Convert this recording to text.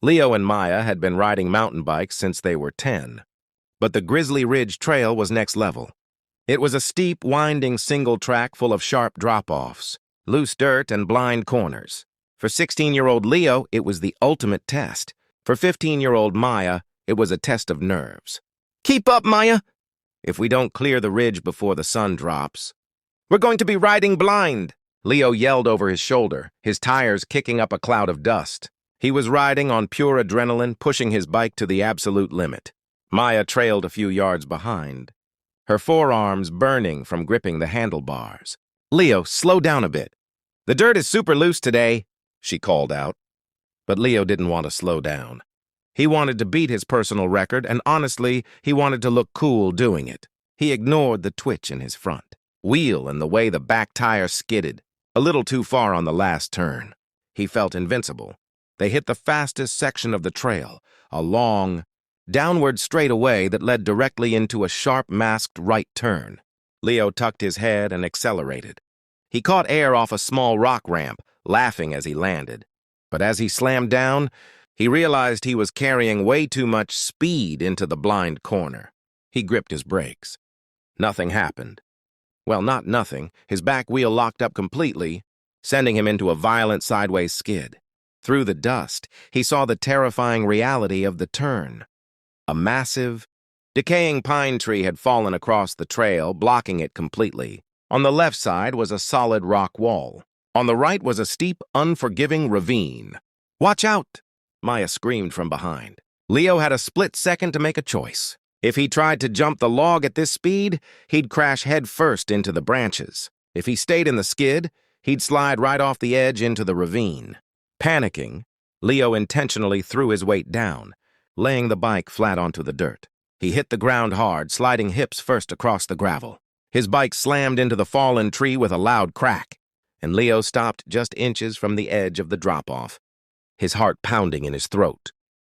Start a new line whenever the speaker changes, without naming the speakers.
Leo and Maya had been riding mountain bikes since they were 10. But the Grizzly Ridge Trail was next level. It was a steep, winding single track full of sharp drop-offs, loose dirt, and blind corners. For 16-year-old Leo, it was the ultimate test. For 15-year-old Maya, it was a test of nerves. "Keep up, Maya! If we don't clear the ridge before the sun drops, we're going to be riding blind!" Leo yelled over his shoulder, his tires kicking up a cloud of dust. He was riding on pure adrenaline, pushing his bike to the absolute limit. Maya trailed a few yards behind, her forearms burning from gripping the handlebars. "Leo, slow down a bit. The dirt is super loose today," she called out. But Leo didn't want to slow down. He wanted to beat his personal record, and honestly, he wanted to look cool doing it. He ignored the twitch in his front wheel and the way the back tire skidded, a little too far on the last turn. He felt invincible. They hit the fastest section of the trail, a long, downward straightaway that led directly into a sharp, masked right turn. Leo tucked his head and accelerated. He caught air off a small rock ramp, laughing as he landed. But as he slammed down, he realized he was carrying way too much speed into the blind corner. He gripped his brakes. Nothing happened. Well, not nothing. His back wheel locked up completely, sending him into a violent sideways skid. Through the dust, he saw the terrifying reality of the turn. A massive, decaying pine tree had fallen across the trail, blocking it completely. On the left side was a solid rock wall. On the right was a steep, unforgiving ravine. "Watch out!" Maya screamed from behind. Leo had a split second to make a choice. If he tried to jump the log at this speed, he'd crash headfirst into the branches. If he stayed in the skid, he'd slide right off the edge into the ravine. Panicking, Leo intentionally threw his weight down, laying the bike flat onto the dirt. He hit the ground hard, sliding hips first across the gravel. His bike slammed into the fallen tree with a loud crack, and Leo stopped just inches from the edge of the drop-off, his heart pounding in his throat.